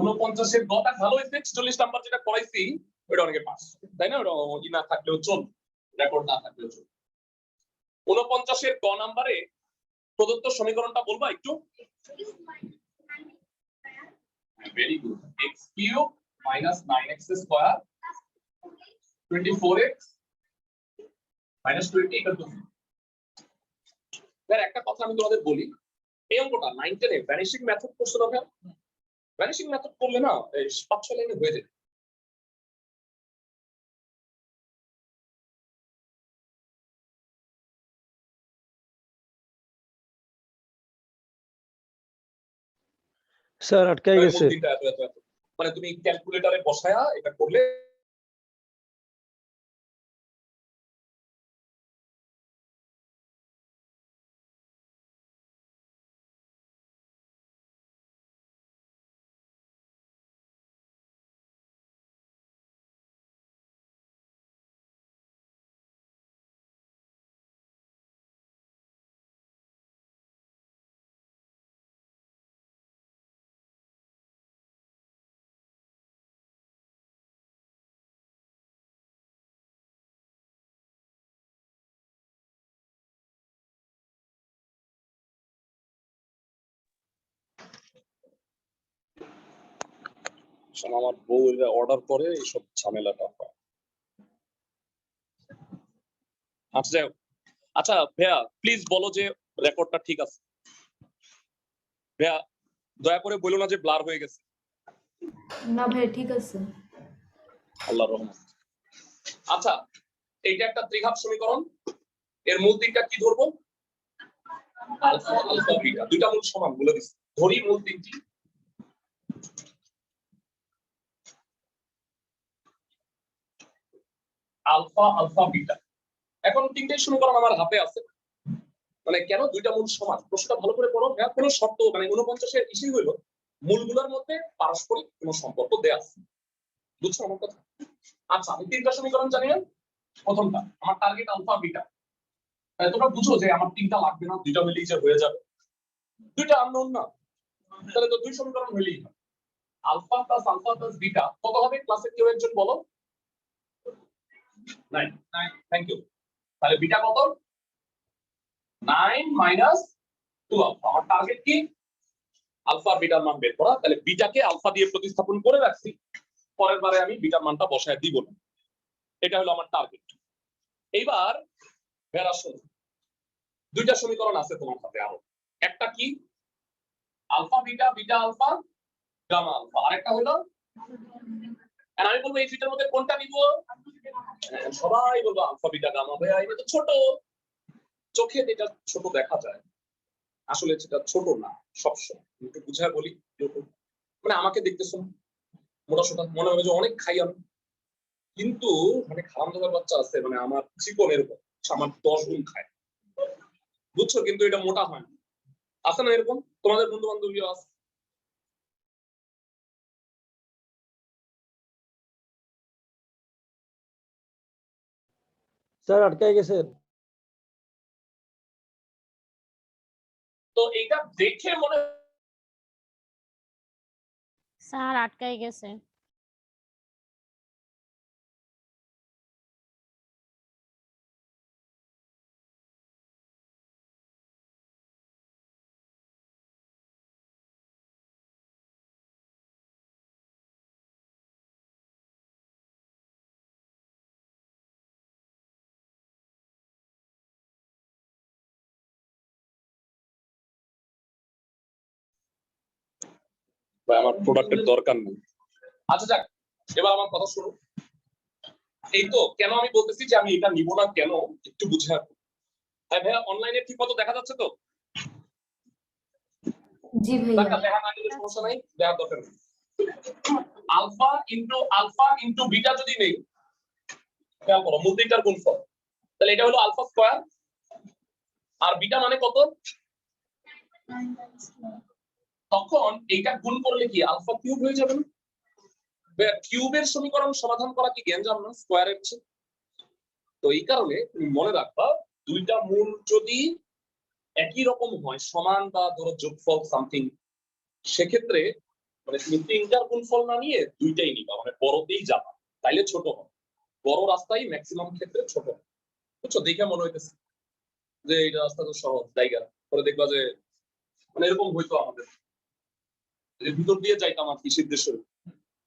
49 এর গটা ভালো হয়েছে, 46 নাম্বার যেটা করাইছি ওটা অনেকে পাস, তাই না? ওটা ই না থাকলেও চল, রেকর্ড না থাকলেও চল। 49 এর গ নাম্বারে প্রদত্ত সমীকরণটা বলবা একটু। Very good. x cube minus 9x square 24x minus 20 equal to 0। একটা কথা আমি তোমাদের বলি, এই অঙ্কটা 9 10 এ ভ্যানিশিং মেথড করছো না? ভ্যানিশিং মেথড করলে না 5-6 লাইনে হয়ে যায়। স্যার আটকাই গেছে। মানে তুমি ক্যালকুলেটরে বসায়া এটা করলে আমার বউ এটা অর্ডার করে, এইসব ঝামেলাটা হয়। আচ্ছা আচ্ছা ভাইয়া প্লিজ বলো যে রেকর্ডটা ঠিক আছে। ভাইয়া দয়া করে বলো না যে ব্লার হয়ে গেছে। না ভাই ঠিক আছে, আল্লাহর রহমত। আচ্ছা এইটা একটা ত্রিঘাত সমীকরণ, এর মূল তিনটা কি ধরবো? আলফা আলফা বিটা, দুইটা মূল সমান বলে দিচ্ছি, ধরি মূল তিনটি। Alpha alpha beta. এখন তিনটে সমীকরণ আমার হাতে আছে, মানে কেন দুইটা মূল সমান? প্রশ্নটা ভালো করে পড়ো। কোনো শর্ত মানে 49 এর ইস্যু হইলো মূলগুলোর মধ্যে পারস্পরিক কোনো সম্পর্ক দেয়া আছে, বুঝছো আমার কথা? আচ্ছা আমি তিনটা সমীকরণ জানি না। প্রথমটা আমার টার্গেট আলফা বিটা, তোমরা বুঝো যে আমার তিনটা লাগবে না, দুইটা হইলেই যে হয়ে যাবে। দুইটা আননোন না, তাহলে তো দুই সমীকরণ হইলেই হয়। আলফা প্লাস বিটা কত হবে? ক্লাসে কেউ একজন বলো। 9। Thank you. তাহলে বিটা কত? 9 মাইনাস 12। আমার টার্গেট কি? আলফা বিটার মান বের করা। তাহলে বিটাকে আলফা দিয়ে প্রতিস্থাপন করে রাখছি, পরের বারে আমি বিটার মানটা বসায় দিব না। এটা হলো আমার টার্গেট। এইবার ভেরা শোনো, দুইটা সমীকরণ আছে তোমার হাতে আরো। একটা কি? Alpha beta, beta alpha, gamma alpha. আরেকটা হলো, আর আমি বলবো এই দুইটার মধ্যে কোনটা নিব? সবাই বলবো আলফা বিটা গামা। ভাইয়া এটা তো ছোট, চোখে এটা ছোট দেখা যায়, আসলে সেটা ছোট না। সবসময় একটু বুঝায় বলি, মানে আমাকে দেখতেছো মোটা সোটা মনে হবে যে অনেক খাই আমি, কিন্তু মানে খাওয়ান দাওয়ার বাচ্চা আছে, মানে আমার চিকন এরকম আমার 10 গুণ খায়, বুঝছো? কিন্তু এটা মোটা হয় না। আছে না এরকম? তোমাদের বন্ধু বান্ধবীও আছে। স্যার আটকাই গেছে। তো এটা দেখে মনে স্যার আটকাই গেছে। আমার প্রোডাক্টের দরকার নেই। আচ্ছা যাক, এবার আমার কথা শুনো। এই তো কেন আমি বলতেছি যে আমি এটা নিব না, কেন একটু বুঝে রাখো। হ্যাঁ ভাইয়া অনলাইনে ঠিক মতো দেখা যাচ্ছে তো? জি ভাইয়া। দেখা না গেলে সমস্যা নাই, দেখার দরকার নেই। আলফা ইনটু বিটা যদি নেই, খেয়াল করো মূল তিনটার গুণফল, তাহলে এটা হলো আলফা স্কয়ার, আর বিটা মানে কত? তখন এইটা গুণ করলে কি আলফা কিউব হয়ে যাবে না? কিউবের সমীকরণ সমাধান করা কি জ্ঞানজাম না স্কয়ারের চেয়ে? তো এই কারণে তুমি মনে রাখবা, দুইটা মূল যদি একই রকম হয়, সমান বা ধরো যোগফল সামথিং, সেক্ষেত্রে মানে তুমি তিনটার গুণফল না নিয়ে দুইটাই নিবা, মানে বড়তেই যাবা, তাইলে ছোট হবে। বড় রাস্তায় ম্যাক্সিমাম ক্ষেত্রে ছোট হবে। বুঝছো? দেখে মনে হইতেছে যে এই রাস্তা তো সহজ জায়গা, পরে দেখবা যে মানে এরকম হইতো আমাদের, যে ভিতর দিয়ে যাইতাম আর কি সিদ্ধেশ্বর,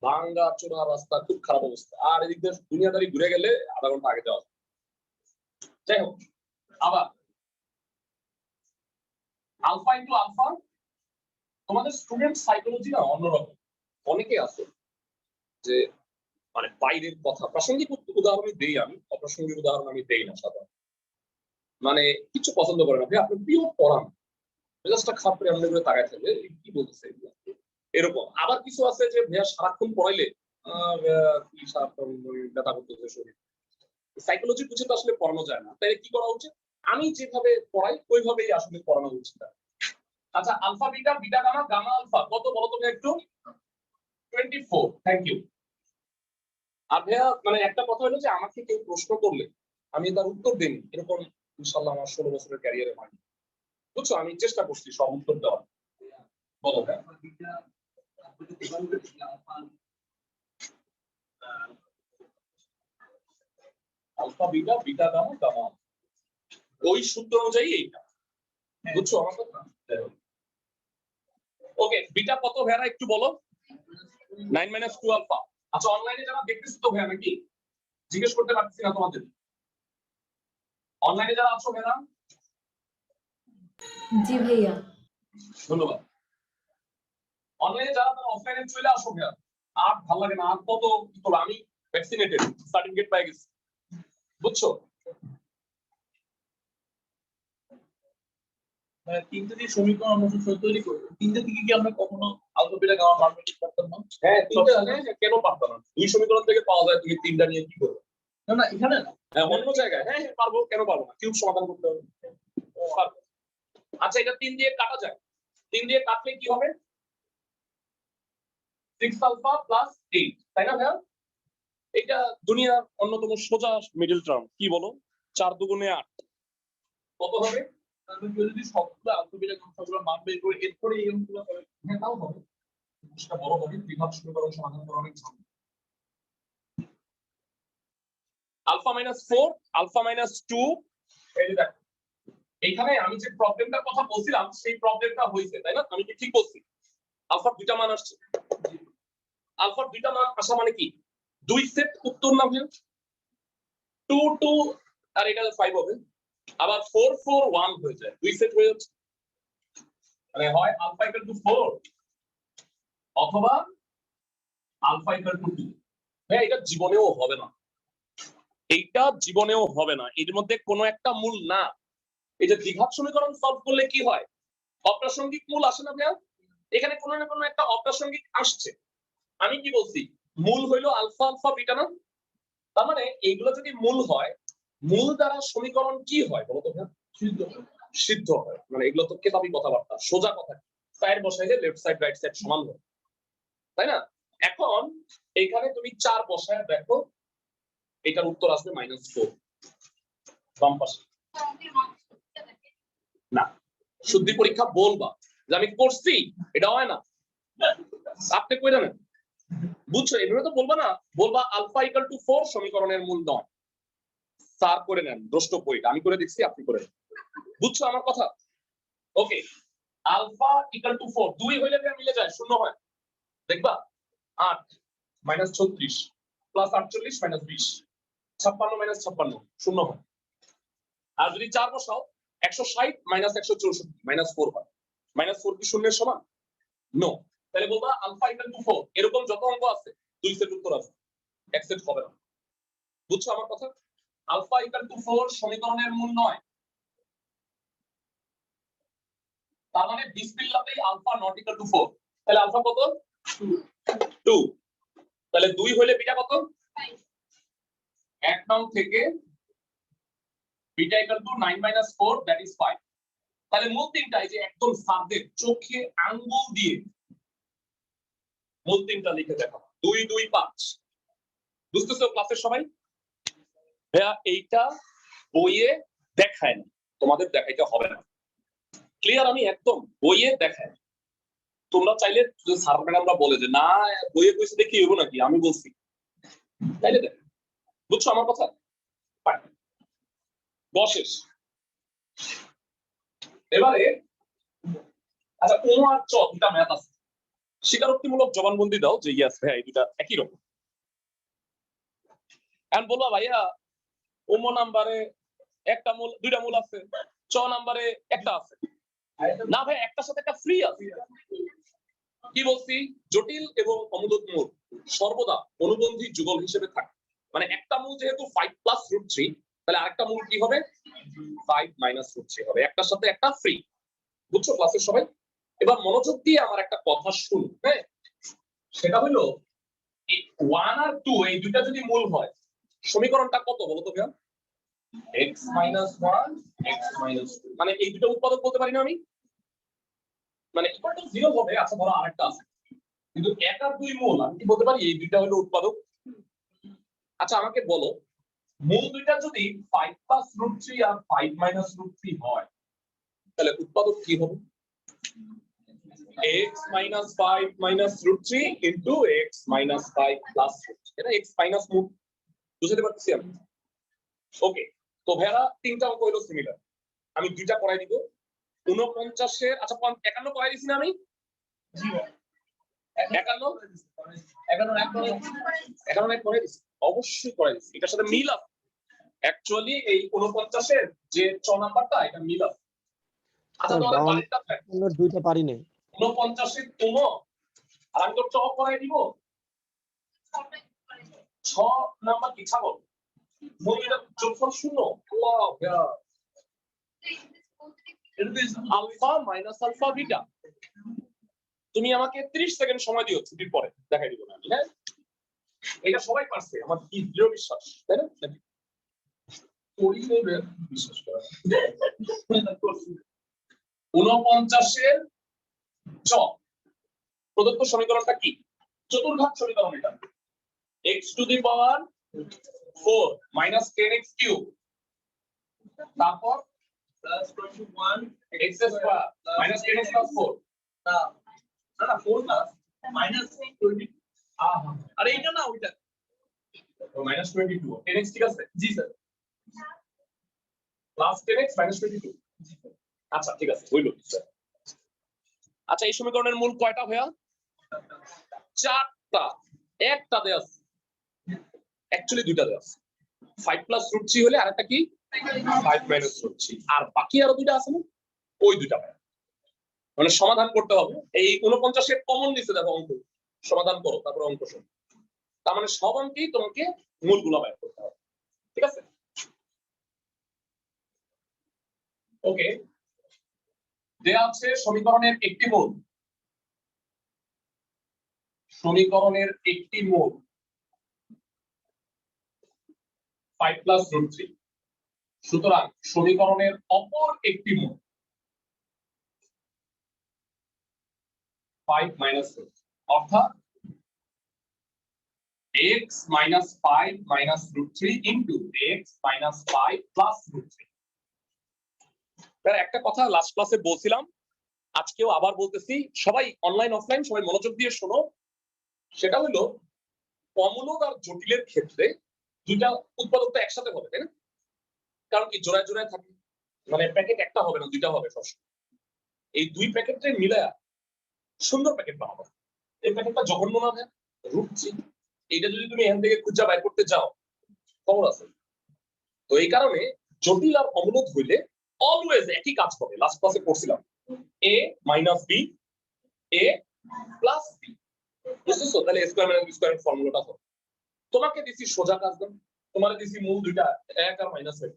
ভাঙ্গা চোরা রাস্তা, খুব খারাপ অবস্থা। আর এদিক দিয়ে দুনিয়াদারি ঘুরে গেলে আধা ঘন্টা আগে যাওয়া। যাই হোক, আবার আলফা ইন্টু আলফা, তোমাদের স্টুডেন্ট সাইকোলজি না অন্যরকম। অনেকে আছে যে মানে বাইরের কথা, প্রাসঙ্গিক উদাহরণ দেই আমি, অপ্রাসঙ্গিক উদাহরণ আমি দেই না সাধারণত। মানে কিছু পছন্দ করে না, ভাই আপনি পিওর পড়ান, মেজাজটা খারাপ করে এমন করে তাকায় থাকে, কি বলতেছে এরকম। আবার কিছু আছে যে ভাইয়া সারাক্ষণ পড়াইলে কি সারাক্ষণ ব্যথা করতেছে শরীর। সাইকোলজি বুঝে তো আসলে পড়ানো যায় না, তাই কি করা উচিত? আমি যেভাবে পড়াই ওইভাবেই আসলে পড়ানো উচিত। আচ্ছা, alpha beta, beta gamma, gamma alpha কত বলো তুমি একটু? 24। Thank you. আর ভাইয়া মানে একটা কথা হলো যে আমাকে কেউ প্রশ্ন করলে আমি তার উত্তর দিই, এরকম ইনশাআল্লাহ আমার 16 বছরের ক্যারিয়ারে হয়নি। বুঝছো? আমি চেষ্টা করছি সব উত্তর দেওয়ার। বলো ভাইয়া। Alpha beta, beta gamma, gamma ওই সূত্র অনুযায়ী এইটা। বুঝছো আমার কথা? ওকে, বিটা কত ভাইয়া একটু বলো? 9 - 2 আলফা। আচ্ছা, অনলাইনে যারা দেখতেছো তো ভাইয়া নাকি জিজ্ঞেস করতে পারছি না তোমাদের? অনলাইনে যারা আছো ভাইয়া? জি ভাইয়া। ধন্যবাদ। অনলাইনে যারা, তারা অফলাইনে চলে আসো ভাইয়া। আর ভালো লাগে না, আর কত কি করবো, আমি ভ্যাকসিনেটেড, সার্টিফিকেট পেয়ে গেছি। বুঝছো? তিনটে দিয়ে সমীকরণ আমরা তৈরি করি, তিনটে থেকে কি আমরা কখনো আলফা বিটা গামা মান বের করতে পারতাম না? হ্যাঁ, তিনটা, কেন পারতো না? দুই সমীকরণ থেকে পাওয়া যায়, তুমি তিনটা নিয়ে কি করবে? না না, এখানে না, হ্যাঁ, অন্য জায়গায়। হ্যাঁ হ্যাঁ, পারবো, কেন পারবো না? কিউব সমাধান করতে হবে। পারবো। আচ্ছা, এটা 3 দিয়ে কাটা যায়। 3 দিয়ে কাটলে কি হবে? 6 আলফা প্লাস 8, তাই না ভাইয়া? এটা দুনিয়ার অন্যতম সোজা মিডল টার্ম, কি বলো? 4 দুগুণে 8 কত হবে? তাহলে কেউ যদি সবগুলো আলফা বিটা গামা সবগুলো মান বের করে এরপরে এই অঙ্কগুলো করে, হ্যাঁ, তাও হবে। সেটা বড় হবে, দ্বিঘাত সমীকরণ সমাধান করা অনেক ঝামেলা। আলফা মাইনাস 4, আলফা মাইনাস 2, এই যে দেখো এইখানে আমি যে প্রবলেমটার কথা বলছিলাম সেই প্রবলেমটা হয়েছে, তাই না? আমি কি ঠিক বলছি? আলফা দুইটা মান আসছে। আলফা দুইটা মান আসা মানে কি? দুই সেট উত্তর না ভাই? 2 2 আর এটা 5 হবে, আবার 4 4 1 হয়ে যায়, দুই সেট হয়ে যাচ্ছে। মানে হয় আলফা ইকুয়াল টু 4 অথবা আলফা ইকুয়াল টু 2। ভাই এটা জীবনেও হবে না, এইটা জীবনেও হবে না, এর মধ্যে কোনো একটা মূল না। এই যে দ্বিঘাত সমীকরণ সলভ করলে কি হয়? অপ্রাসঙ্গিক মূল আসে না ভাইয়া? এখানে কোনো না কোনো একটা অপ্রাসঙ্গিক আসছে। আমি কি বলছি? মূল হইলো আলফা আলফা বিটা না? তার মানে এইগুলো যদি মূল হয়, মূল দ্বারা সমীকরণ কি হয় বলতো ভাইয়া? সিদ্ধ হয়। মানে এগুলো তো কেতাবি কথাবার্তা, সোজা কথা। সাইড বসাইলে লেফট সাইড রাইট সাইড সমান হয়, তাই না? এখন এইখানে তুমি 4 বসায় দেখো, এটার উত্তর আসবে -4 বাম পাশে। না, শুদ্ধি পরীক্ষা বলবা যে আমি করছি, এটা হয় না। আপনি কই জানেন? বুঝছো? এভাবে তো বলবা না, বলবা আলফা ইকুয়াল টু 4 সমীকরণের মূল নয়। স্যার করে নেন, দ্রষ্টব্য পরীক্ষা আমি করে দেখছি, আপনি করে নেন। বুঝছো আমার কথা? ওকে, আলফা ইকুয়াল টু 4, 2 হইলে মিলে যায়, শূন্য হয়। দেখবা 8 - 36 প্লাস 48 - 20, 56 - 56 শূন্য হয়। আর যদি 4 বসাও 160 - 164 -4 হয়। -4 কি শূন্যের সমান? নো। তাহলে বলবা আলফা ইকুয়াল টু 4। এরকম যত অঙ্ক আছে দুই সেট উত্তর আছে, এক সেট হবে না। বুঝছো আমার কথা? আলফা ইকুয়াল টু 4 সমীকরণের মূল নয়। তার মানে বিসমিল্লাহতেই আলফা নট ইকুয়াল টু 4। তাহলে আলফা কত? 2। তাহলে 2 হইলে বিটা কত? 1 নং থেকে beta equal two 9 - 4, that is 5। তাহলে মূল তিনটা, এই যে একদম সাবজেক্ট চোখে আঙ্গুল দিয়ে মূল তিনটা লিখে দেখো, 2 2 5। বুঝতেছো ক্লাসের সবাই? ভাইয়া এইটা বইয়ে দেখায় না, তোমাদের দেখাইতে হবে না। ক্লিয়ার? আমি একদম বইয়ে দেখায়, তোমরা চাইলে যদি স্যার ম্যাডামরা বলে যে না বইয়ে কইছে দেখি হইব নাকি, আমি বলছি তাইলে দেখ, বুঝছো আমার কথা? বশেষ এবারে আচ্ছা ও আর চ দুটা ম্যাথ আছে, স্বীকারোক্তিমূলক জবানবন্দি দাও যে ইয়েস ভাই এই দুটা একই রকম। এখন বলবা ভাইয়া ওমো নাম্বারে একটা মূল দুইটা মূল আছে, চ নাম্বারে একটা আছে। না ভাই একটার সাথে একটা ফ্রি আছে। কি বলছি? জটিল এবং অমূলক মূল সর্বদা অনুবন্ধী যুগল হিসেবে থাকে। মানে একটা মূল যেহেতু 5 প্লাস রুট 3, তাহলে আরেকটা মূল কি হবে? 5 মাইনাস রুট 3 হবে, একটার সাথে একটা ফ্রি। বুঝছো ক্লাসের সবাই? এবার মনোযোগ দিয়ে আমার একটা কথা শুনুন, হ্যাঁ? সেটা হলো 1 আর 2 এই দুইটা যদি মূল হয় সমীকরণটা কত বলো তো ভাইয়া? x - 1 x - 2, মানে এই দুটো উৎপাদক বলতে পারি না আমি, মানে ইকুয়াল টু 0 হবে। আচ্ছা ধরো আরেকটা আছে, কিন্তু 1 আর 2 মূল, আমি কি বলতে পারি এই দুইটা হলো উৎপাদক? আচ্ছা আমাকে বলো মূল দুইটা যদি 5 প্লাস রুট 3 আর 5 মাইনাস রুট 3 হয় তাহলে উৎপাদক কি হবে? x minus 5 minus root 3 into x minus 5 plus root 3, এটা x minus মূল, বুঝতে পারছি আমি? ওকে, তো ভেড়া তিনটা অঙ্ক হলো সিমিলার, আমি দুইটা করাই দিব। 49 এর আচ্ছা 51 করাই দিছি না আমি? জি ভাই 51 51 এক করাই দিছি, অবশ্যই করাই দিছি, এটার সাথে মিল আছে। অ্যাকচুয়ালি এই 49 এর যে চ নাম্বারটা এটা মিল আছে। আচ্ছা তোমাদের বাড়িটা দুইটা পারি নাই। 49 এর তুম আর আমি তো চ করাই দিব। 6 নাম্বার কি ছাগল মূলটা যোগফল শূন্য। ওয়াও ইয়া, আলফা মাইনাস আলফা বিটা। তুমি আমাকে 30 সেকেন্ড সময় দিও, ছুটির পরে দেখাই দিব না, হ্যাঁ? এটা সবাই পারছে, আমার কি দৃঢ় বিশ্বাস, তাই না? করি নেবে বিশ্বাস করা। 49 এর চ প্রদত্ত সমীকরণটা কি? চতুর্ঘাত সমীকরণ এটা। x to the power 4 minus 10x cube, তারপর plus 21 x square minus 10x plus 4, না না 4 প্লাস মাইনাস 20। আরে এটা না ওইটা মাইনাস 22 10x ঠিক আছে? জি স্যার প্লাস 10x মাইনাস 22। আচ্ছা ঠিক আছে হইল স্যার। আচ্ছা এই সমীকরণের মূল কয়টা ভাইয়া? 4টা, একটা দেয়া আছে, অ্যাকচুয়ালি দুইটা দেয়া আছে। 5 প্লাস রুট 3 হলে আরেকটা কি 5 মাইনাস রুট 3, আর বাকি আরো দুইটা আছে না, ওই দুইটা ভাইয়া মানে সমাধান করতে হবে। এই 49 এর কমন দিছে দেখো, অঙ্ক সমাধান করো তারপর অঙ্ক শোনো। তার মানে সব অঙ্কেই তোমাকে মূলগুলো বের করতে হবে, ঠিক আছে? ওকে, দেয়া আছে সমীকরণের একটি মূল, সমীকরণের একটি মূল 5 প্লাস রুট 3। সুতরাং সমীকরণের অপর একটি মূল 5 মাইনাস রুট, অর্থাৎ x minus 5 minus root 3 into x minus 5 plus root 3। একটা কথা লাস্ট ক্লাসে বলছিলাম, আজকেও আবার বলতেছি, সবাই অনলাইন অফলাইন সবাই মনোযোগ দিয়ে শোনো। সেটা হলো অমূলক আর জটিলের ক্ষেত্রে দুইটা উৎপাদক তো একসাথে হবে, তাই না? কারণ কি জোড়ায় জোড়ায় থাকে, মানে প্যাকেট একটা হবে না, দুইটা হবে সবসময়। এই দুই প্যাকেটে মিলায়া সুন্দর প্যাকেট বানাবো। এই প্যাকেটটা জঘন্য না হয় রুট 3, এইটা যদি তুমি এখান থেকে খুঁজে বাইর করতে যাও খবর আছে। তো এই কারণে জটিল আর অমূলক হইলে অলওয়েজ একই কাজ করে, লাস্ট ক্লাসে পড়ছিলাম a minus b a plus b, বুঝতেছো? তাহলে a square minus b square ফর্মুলাটা হবে। তোমাকে দিছি সোজা কাজ দেন, তোমারে দিছি মূল দুইটা 1 আর মাইনাস 1,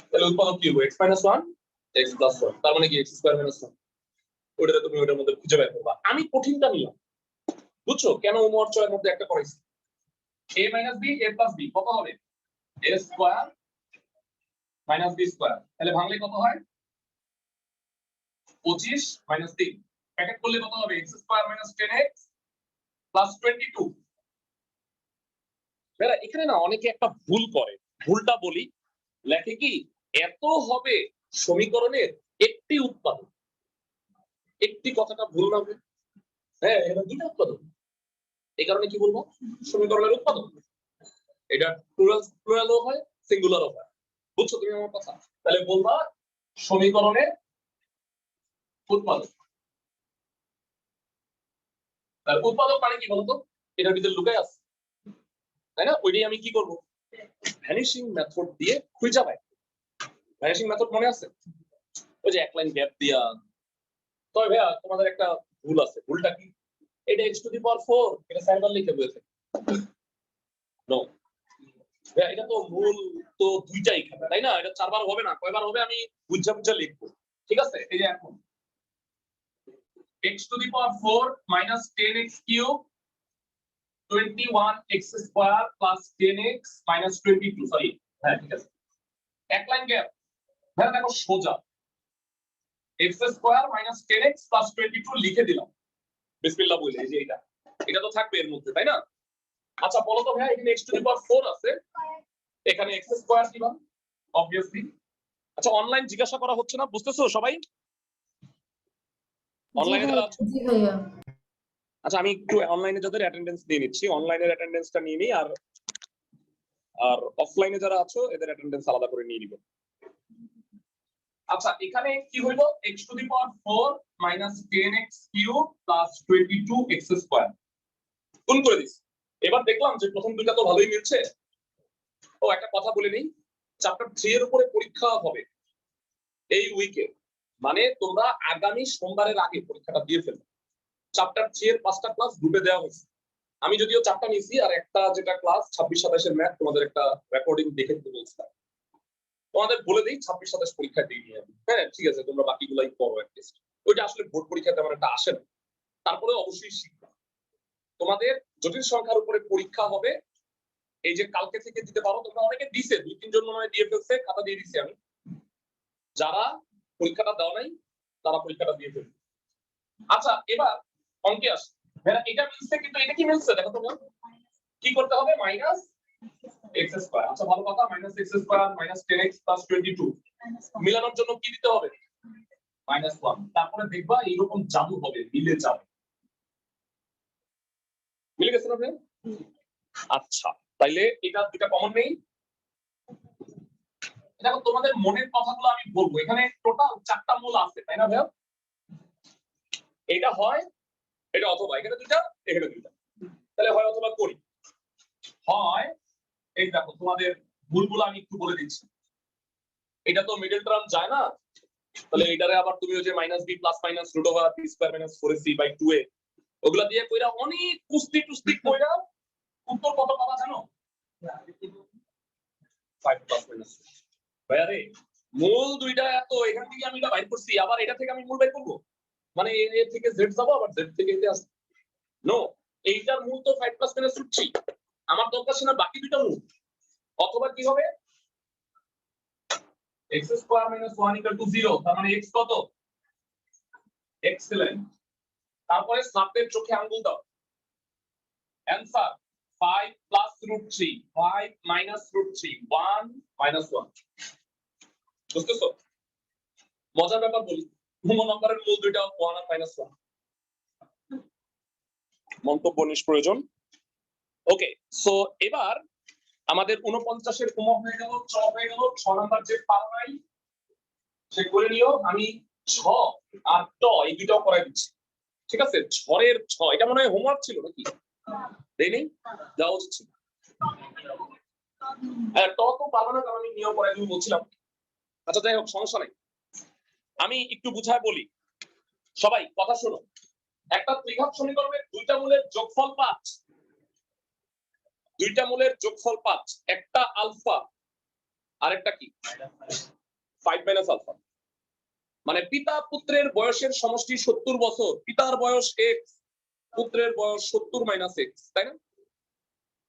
তাহলে উৎপাদক কি হবে? x মাইনাস 1 x প্লাস 1, তার মানে কি x স্কয়ার মাইনাস 1। ওইটা তুমি ওইটার মধ্যে খুঁজে বের করবা। আমি কঠিনটা নিলাম, বুঝছো কেন? ওমর চয়ের মধ্যে একটা করাইছি a minus b a plus b কত হবে? a square minus b square, তাহলে ভাঙলে কত হয়? 25 মাইনাস 3, প্যাকেট করলে কত হবে? x square minus 10x plus 22। Bera এখানে না অনেকে একটা ভুল করে, ভুলটা বলি, লেখে কি এত হবে সমীকরণের একটি উৎপাদক। একটি কথাটা ভুল না, হ্যাঁ, এটা দুইটা উৎপাদক। এই কারণে কি বলবো, সমীকরণের উৎপাদক। এটা প্লুরালও হয়, সিঙ্গুলারও হয়। বুঝছো তুমি আমার কথা? তাহলে বলবা সমীকরণের উৎপাদক। তাহলে উৎপাদক মানে কি বলতো, এটার ভিতরে লুকায় আছে, তাই না? ওইটাই আমি কি করব, ভ্যানিশিং মেথড দিয়ে খুঁজে পাই। ভ্যানিশিং মেথড মনে আছে, ওই যে এক লাইন গ্যাপ দিয়া। তবে ভাইয়া তোমাদের একটা ভুল আছে। ভুলটা কি? এটা x⁴ এটা সাইবার লিখে বলেছে। নো, এটা তো মূল তো দুইটাই খাবে, তাই না? এটা 4 বার হবে না, কয়বার হবে আমি বুঝা বুঝা লিখবো। ঠিক আছে, এই যে এখন x⁴ - 10x³ 21x² + 10x - 22, sorry, হ্যাঁ ঠিক আছে। এক লাইন গ্যাপ, হ্যাঁ দেখো সোজা x² - 10x + 22 লিখে দিলাম বিসমিল্লাহ বলে। এই যে এটা তো থাকবে এর মধ্যে, তাই না? আচ্ছা বলো তো ভাই, এখানে x⁴ আছে, এখানে x² দিলাম obviously। আচ্ছা অনলাইন জিজ্ঞাসা করা হচ্ছে না, বুঝতেছো সবাই? অনলাইনে যারা আছো, জি ভাইয়া। আচ্ছা আমি একটু অনলাইনে যাদের অ্যাটেন্ডেন্স দিয়ে নিচ্ছি, অনলাইনের অ্যাটেন্ডেন্সটা নিয়ে নিই, আর আর অফলাইনে যারা আছো এদের অ্যাটেন্ডেন্স আলাদা করে নিয়ে নিব। আচ্ছা এখানে কি হইলো, x⁴ - 10x³ + 22x²। গুণ করে দিস। এবার দেখলাম যে প্রথম দুইটা তো ভালোই মিলছে। ও একটা কথা বলে নেই, চ্যাপ্টার 3 এর উপরে পরীক্ষা হবে এই উইকে, মানে তোমরা আগামী সোমবারের আগে পরীক্ষাটা দিয়ে ফেলবে। চ্যাপ্টার 3 এর 5টা ক্লাস গ্রুপে দেওয়া হয়েছে। আমি যদিও 4টা নিয়েছি, আর একটা যেটা ক্লাস 26-27 এর ম্যাথ তোমাদের একটা রেকর্ডিং দেখে দিতে বলছিলাম। তোমাদের বলে দিই 26-27 পরীক্ষা দিয়ে নিয়ে আমি, হ্যাঁ ঠিক আছে, তোমরা বাকিগুলাই করো অ্যাটলিস্ট। ওইটা আসলে বোর্ড পরীক্ষা তেমন একটা আসে না, তারপরে অবশ্যই শিখবা। তোমাদের জটিল সংখ্যার উপরে পরীক্ষা হবে এই যে কালকে থেকে দিতে পারো তোমরা। অনেকে দিছে, 2-3 জন মনে হয় দিয়ে ফেলছে, খাতা দিয়ে দিছি আমি। যারা পরীক্ষাটা দাও নাই তারা পরীক্ষাটা দিয়ে ফেলবে। আচ্ছা এবার অঙ্কে আসে, এটা মিলছে, কিন্তু এটা কি মিলছে দেখো তো, কি করতে হবে, -x²। আচ্ছা ভালো কথা, -x² - 10x + 22 মিলানোর জন্য কি দিতে হবে, -1। তারপরে দেখবা এইরকম জাদু হবে, মিলে যাবে। মিলে গেছে না ভাই? আচ্ছা তাইলে এটা দুটা কমন নেই। দেখো তোমাদের মনের কথাগুলো আমি বলবো, এখানে টোটাল 4টা মূল আছে, তাই না ভাই? এটা হয়, এটা অথবা, এখানে দুইটা, এখানে দুইটা, তাহলে হয় অথবা করি। হয় এই দেখো তোমাদের ভুলগুলো আমি একটু বলে দিচ্ছি। এটা তো মিডল টার্ম যায় না, তাহলে এটারে আবার তুমি ওই যে -b + -√b² - 4ac/2a ওগুলা দিয়ে কইরা অনেক কুস্তি টুস্তি কইরা উত্তর কত পাবা জানো, 5+- ভাইয়া রে, মূল দুইটা এত, এখান থেকে আমি এটা বাইর করছি, আবার এটা থেকে আমি মূল বাইর করবো, মানে এ থেকে জেড যাবো, আবার জেড থেকে এতে আসবো। নো, এইটার মূল তো 5+-3, আমার দরকার ছিল বাকি দুইটা মূল। অথবা কি হবে, x² - 1 = 0, তার মানে x কত, এক্সেলেন্ট। তারপরে সাবদের চোখে আঙ্গুল দাও, অ্যানসার 5 + √3, 5 - √3, 1 - 1। বুঝতেছো? মজার ব্যাপার বলি, পূর্ণ নম্বরের মূল দুইটা 1 আর -1। মন্তব্য নিষ্প্রয়োজন। ওকে, সো এবার আমাদের 49 এর উম হয়ে গেল, চ হয়ে গেল। 6 নাম্বার যে পারো নাই সে করে নিও, আমি ছ আর ট এই দুইটাও করাই দিচ্ছি। ঠিক আছে, ঝড়ের ছ, এটা মনে হয় হোমওয়ার্ক ছিল নাকি, দেই নেই, যাওয়া উচিত ছিল। ট তো পারবো না, কারণ আমি নিয়ম করাই দিই বলছিলাম। আচ্ছা যাই হোক, সমস্যা নাই, আমি একটু বুঝায় বলি। সবাই কথা শোনো, একটা ত্রিঘাত সমীকরণের দুইটা মূলের যোগফল 5, দুইটা মূলের যোগফল 5, একটা আলফা আর একটা কি 5 - আলফা, মানে পিতা পুত্রের বয়সের সমষ্টি 70 বছর, পিতার বয়স x, পুত্রের বয়স 70 - x, তাই না?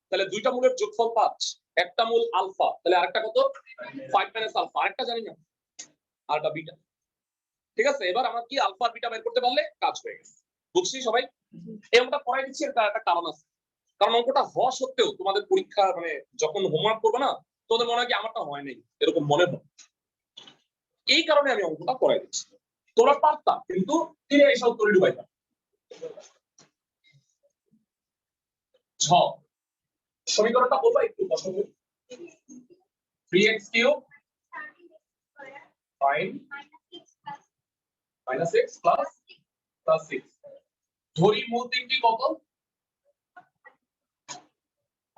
তাহলে দুইটা মূলের যোগফল 5, একটা মূল আলফা, তাহলে আরেকটা কত, 5 - আলফা, আরেকটা জানি না, আরেকটা বিটা। ঠিক আছে, এবার আমার কি আলফা আর বিটা বের করতে পারলে কাজ হয়ে গেছে। বুঝছি সবাই? এই অঙ্কটা পড়াই দিচ্ছি, এটা একটা কারণ আছে। কারণ অঙ্কটা হওয়া সত্ত্বেও তোমাদের পরীক্ষা মানে যখন হোমওয়ার্ক করবে না, তোমাদের মনে হয় কি আমারটা হয় নাই, এরকম মনে হয়। এই কারণে আমি অঙ্কটা পড়াই দিচ্ছি। তোমরা পারতা, কিন্তু তিনি এইসব করে ডুবাইতা। ছ সমীকরণটা বলবা একটু কষ্ট করে 3x cube fine minus x plus 6 ধরি মূল তিনটি কত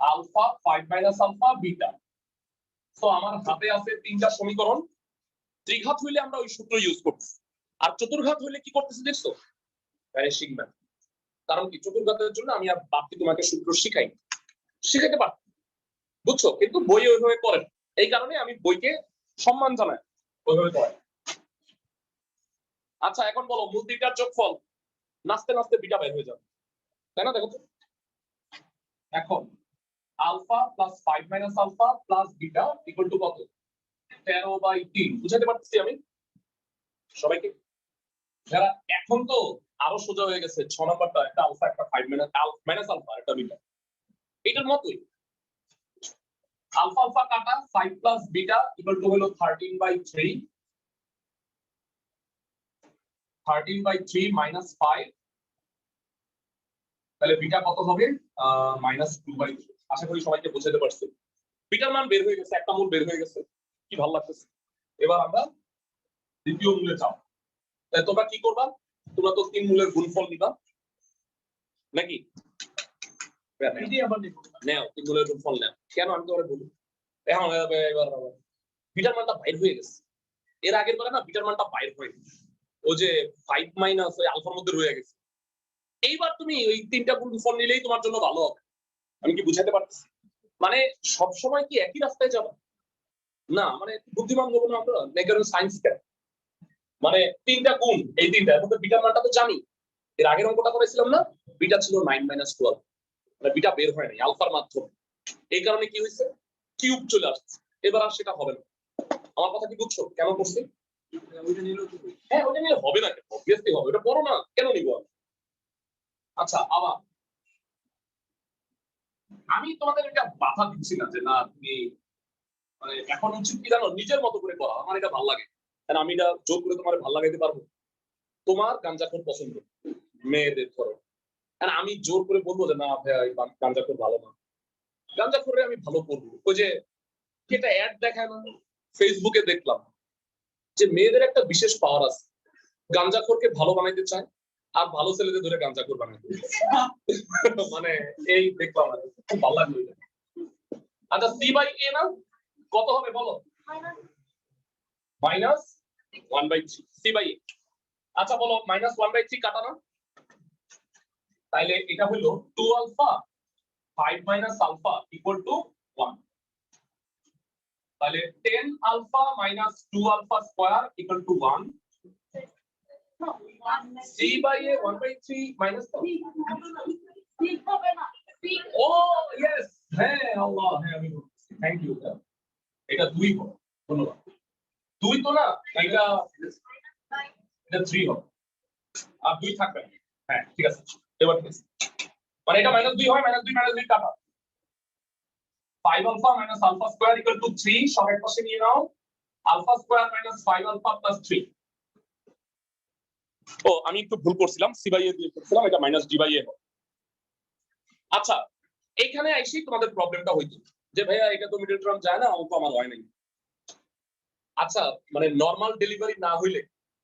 আলফা 5 মাইনাস আলফা বিটা। তো আমার হাতে আছে তিনটা সমীকরণ, ত্রিঘাত হইলে আমরা ওই সূত্র ইউজ করছি, আর চতুর্ঘাত হইলে কি করতেছি দেখছো, ভ্যানিশিং ম্যান। কারণ কি চতুর্ঘাতের জন্য আমি আর বাড়তি তোমাকে সূত্র শিখাইতে পারতাম, বুঝছো, কিন্তু বই ওইভাবে করে না। এই কারণে আমি বইকে সম্মান জানাই, ওইভাবে করে। আচ্ছা এখন বলো মূল তিনটার যোগফল, নাচতে নাচতে বিটা বের হয়ে যাবে, তাই না? দেখো তো এখন alpha plus 5 minus alpha plus beta equal to কত 13/3। বুঝাতে পারতেছি আমি সবাইকে? যারা এখন তো আরো সোজা হয়ে গেছে, 6 নাম্বারটা একটা আলফা একটা 5 মাইনাস আলফা একটা বিটা, এটার মতই আলফা আলফা কাটা 5 প্লাস বিটা ইকুয়াল টু হলো 13/3 মাইনাস 5, তাহলে বিটা কত হবে -2/3। আশা করি সবাইকে বোঝাতে পারছি। বিটার মান বের হয়ে গেছে, একটা মূল বের হয়ে গেছে, কি ভালো লাগতেছে। এবার আমরা দ্বিতীয় মূলে যাও। তাই তোমরা কি করবা, তোমরা তো তিন মূলের গুণফল নিবা নাকি? নাও তিন মূলের গুণফল নাও। কেন আমি তোমাকে বলি, এখন এবার বিটার মানটা বাইর হয়ে গেছে, এর আগের বারে না বিটার মানটা বাইর হয়ে গেছে, ও যে 5 মাইনাস ওই আলফার মধ্যে রয়ে গেছে। এইবার তুমি ওই তিনটা গুণফল নিলেই তোমার জন্য ভালো হবে। আমি কি বুঝাতে পারতেছি? মানে সব সময় কি একই রাস্তায় যাবা না, মানে বুদ্ধিমান হবো না আমরা, নেগেটিভ সায়েন্স কেন, মানে তিনটা গুণ, এই তিনটা এর মধ্যে বিটার মানটা তো জানি। এর আগের অঙ্কটা করেছিলাম না, বিটা ছিল 9 - 12, মানে বিটা বের হয় নাই আলফার মাধ্যমে। এই কারণে কি হয়েছে, কিউব চলে আসছে। এবার আর সেটা হবে না। আমার কথা কি বুঝছো কেন করছি? হ্যাঁ ওইটা নিয়ে হবে না, অবভিয়াসলি হবে, এটা বড় না, কেন নিব? আচ্ছা আবার আমি তোমাদের এটা বাধা দিচ্ছি না যে না তুমি মানে এখন উচিত কি জানো, নিজের মতো করে করা। আমার এটা ভালো লাগে, কারণ আমি এটা জোর করে তোমার ভালো লাগাইতে পারবো। তোমার গাঞ্জাখোর পছন্দ, মেয়েদের ধরো, কারণ আমি জোর করে বলবো যে না ভাই গাঞ্জাখোর ভালো না, গাঞ্জাখোরে আমি ভালো করবো। ওই যে এটা অ্যাড দেখায় না ফেসবুকে, দেখলাম যে মেয়েদের একটা বিশেষ পাওয়ার আছে, গাঞ্জাখোরকে ভালো বানাইতে চায় আর ভালো ছেলেদের ধরে গাঞ্জাখোর বানাইতে মানে এই দেখলাম আর খুব ভালো লাগলো এটা। আচ্ছা c/a না কত হবে বলো, -1/3 c/a। আচ্ছা বলো -1/3 কাটা না, তাইলে এটা হলো 2 alpha 5 minus alpha equal to 1, তাহলে 10 alpha minus 2 alpha square equal to 1। c/a 1/3 মাইনাস ও ইয়েস, হ্যাঁ আল্লাহ, হ্যাঁ আমি থ্যাংক ইউ। এটা 2 হবে, ধন্যবাদ। 2 তো না, এটা 3 হবে, আর 2 থাকবে না। হ্যাঁ ঠিক আছে, এবার ঠিক আছে, মানে এটা -2 হয়, -2 কাটা 5 alpha minus alpha square equal to 3, সব এক পাশে নিয়ে নাও, alpha square minus 5 alpha plus 3। ও আমি একটু ভুল করছিলাম, c/a দিয়ে করছিলাম, এটা -d/a হবে। আচ্ছা এখানে আইসি তোমাদের প্রবলেমটা হইতো যে ভাইয়া এটা তো মিডল টার্ম যায় না, অঙ্ক আমার হয় নাই। আচ্ছা মানে নরমাল ডেলিভারি না হইলে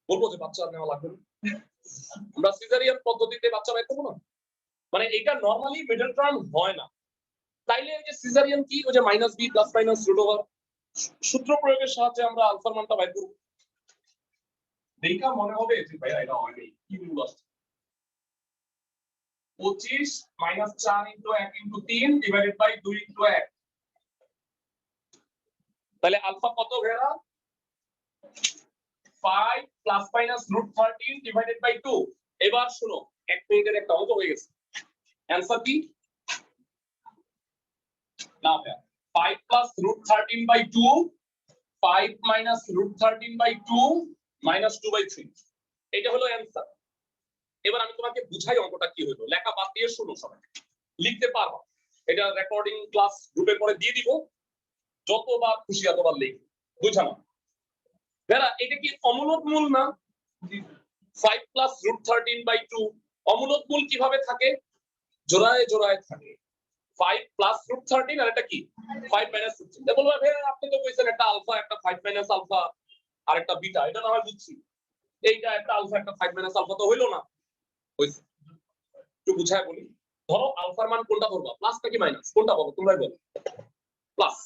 বলবো যে বাচ্চা নেওয়া লাগবে না, আমরা সিজারিয়ান পদ্ধতিতে বাচ্চা বের করবো না, মানে এটা নরমালি মিডল টার্ম হয় না। তাইলে এই যে সিজারিয়ান কি, ওই যে -b প্লাস মাইনাস √ওভার সূত্র প্রয়োগের সাহায্যে আমরা আলফার মানটা বের করব। দেখা মনে হবে যে ভাইয়া এটা হয় নাই, কি রুল আছে 25 - 4 * 1 * 3 ডিভাইডেড বাই 2 * 1। তাহলে আলফা কত ভাইয়া 5 প্লাস মাইনাস √13 ডিভাইডেড বাই 2। এবার শুনো, 1 মিনিটের একটা অঙ্ক হয়ে গেছে, অ্যানসার কি না ভাইয়া 5 plus √13 by 2, 5 minus √13 by 2 minus 2/3, এটা হলো অ্যানসার। এবার আমি তোমাকে বুঝাই অঙ্কটা কি হলো, লেখা বাদ দিয়ে শুনো, সবাই লিখতে পারবা, এটা রেকর্ডিং ক্লাস গ্রুপে পরে দিয়ে দিব, যতবার খুশি এতবার লিখ, বুঝানো বেরা। এটা কি অমূলক মূল না? 5 প্লাস √13 বাই 2 অমূলক মূল কিভাবে থাকে, জোড়ায় জোড়ায় থাকে, 5 প্লাস রুট 13 আর এটা কি 5 মাইনাস 16 দেখো ভাই আপনি তো কইছেন একটা আলফা একটা 5 মাইনাস আলফা আর একটা বিটা এটা না হয় বুঝছি এইটা একটা আলফা একটা 5 মাইনাস আলফা তো হইলো না হইছে একটু বুঝায় বলি ধরো আলফার মান কোনটা ধরবা প্লাস নাকি মাইনাস কোনটা বলো তোমরাই বলো প্লাস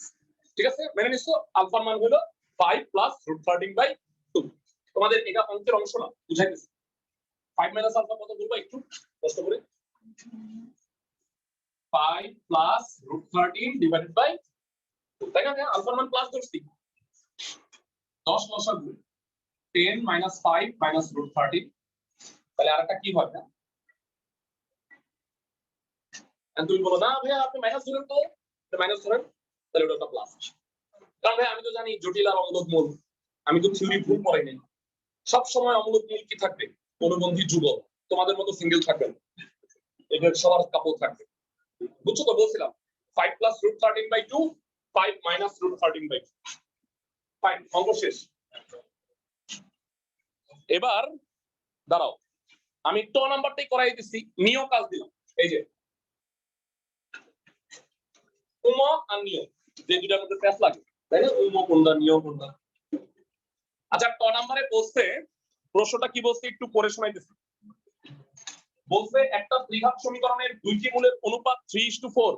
ঠিক আছে মেনে নিছো আলফার মান হলো 5 প্লাস রুট 13 বাই 2 তোমাদের এটা অঙ্কের অংশ না বুঝাইতেছি 5 মাইনাস আলফা কত বলবো একটু কষ্ট করে 5 প্লাস রুট 13 ডিভাইডেড বাই 2 তাই না আলফার মান প্লাস ধরছি 10 লসাগু 10 মাইনাস 5 মাইনাস রুট 13 তাহলে আরেকটা কি হবে আর তুমি বলো না ভাইয়া আপনি মাইনাস ধরেন তো মাইনাস ধরেন তাহলে ওটা প্লাস কারণ ভাই আমি তো জানি জটিল আর অমূলক মূল আমি তো থিওরি ভুল পড়াই নাই সব সময় অমূলক মূল কি থাকবে অনুবন্ধী যুগল তোমাদের মতো সিঙ্গেল থাকবে না এদের সবার কাপড় থাকবে বুঝছো তো বলছিলাম 5 plus root 13 by 2 5 minus root 13 by 2 fine অঙ্ক শেষ এবার দাঁড়াও আমি ট নাম্বারটাই করাই দিছি নিয় কাজ দিলাম এই যে উম আর নিয় যে দুটার মধ্যে প্যাচ লাগে তাই না উম কোনটা নিয় কোনটা আচ্ছা ট নাম্বারে বলছে প্রশ্নটা কি বলছে একটু পড়ে শোনাইতেছি বলছে একটা ত্রিঘাত সমীকরণের দুইটি মূলের অনুপাত 3:4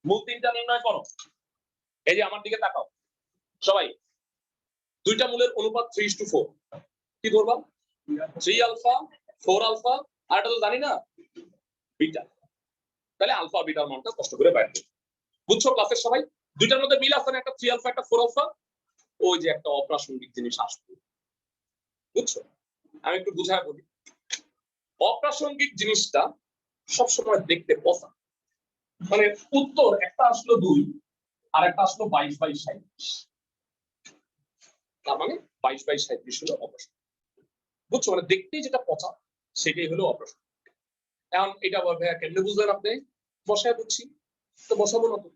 মূল তিনটা নির্ণয় করো এই যে আমার দিকে তাকাও সবাই দুইটা মূলের অনুপাত 3:4 কি করবা 3 আলফা 4 আলফা আর এটা তো জানি না বিটা তাহলে আলফা বিটার মানটা কষ্ট করে বাইর করো বুঝছো ক্লাসের সবাই দুইটার মধ্যে মিল আছে না একটা 3 আলফা একটা 4 আলফা ওই যে একটা অপ্রাসঙ্গিক জিনিস আসবে বুঝছো আমি একটু বুঝায় বলি অপ্রাসঙ্গিক জিনিসটা সব সময় দেখতে পচা মানে উত্তর একটা আসলো 2 আর একটা আসলো 22/37 তার মানে 22/37 হলো অপ্রাসঙ্গিক বুঝছো মানে দেখতেই যেটা পচা সেটাই হলো অপ্রাসঙ্গিক এখন এটা ভাইয়া কেমনে বুঝলেন আপনি বসায় বুঝছি তো বসাবো না তো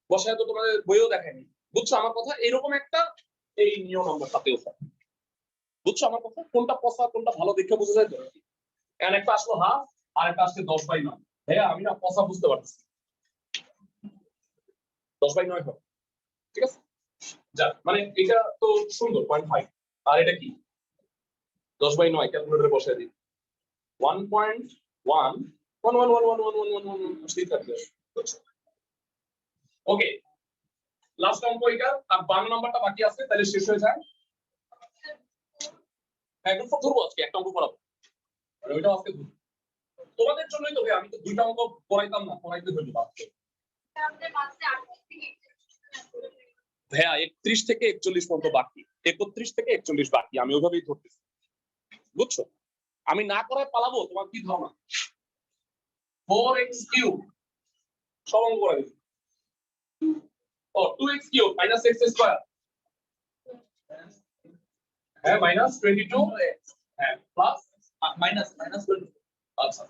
বসায় তো তোমাদের বইও দেখায়নি বুঝছো আমার কথা এরকম একটা এই নিয়ম আমরা সাথেও বুঝছো আমার কথা কোনটা পচা কোনটা ভালো দেখে বোঝা যায় তো এখন একটা আসলো হাফ আর একটা আসছে 10/9 ভাইয়া আমি না পচা বুঝতে পারছি 10/9 হবে ঠিক আছে যা মানে এটা তো সুন্দর 0.5 আর এটা কি 10/9 ক্যালকুলেটরে বসায় দিই 1.1 ওকে লাস্ট অঙ্ক এটা আর 52 নাম্বারটা বাকি আছে তাহলে শেষ হয়ে যায় এখন সব ধরবো আজকে একটা অঙ্ক করাবো আর ওইটা আজকে ধরবো তোমাদের জন্যই তো ভাই আমি তো দুইটা অঙ্ক পড়াইতাম না পড়াইতে হইলো আজকে ভাইয়া 31 থেকে 41 পর্যন্ত বাকি 31 থেকে 41 বাকি আমি ওইভাবেই ধরতেছি বুঝছো আমি না করায় পালাবো তোমার কি ধারণা 4x³ সব অঙ্ক করে দিচ্ছি ও 2x³ -x² হ্যাঁ -22 হ্যাঁ প্লাস মাইনাস 20 আচ্ছা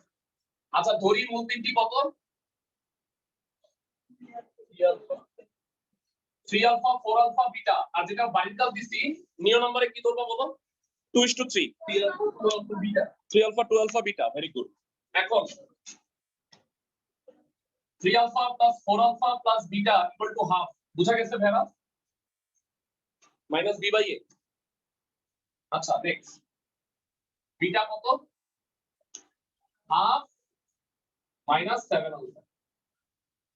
আচ্ছা ধরি মূল তিনটি কত 3 আলফা 4 আলফা বিটা আর যেটা বাইকাল দিছি নিয়ম নম্বরে কি ধরবা বলো 2:3 3 alpha 2 alpha beta very good এখন 3 alpha plus 4 alpha plus beta equal to half বুঝা গেছে ভেরা মাইনাস বি বাই এ আচ্ছা নেক্সট বিটা কত হাফ মাইনাস 7 আলফা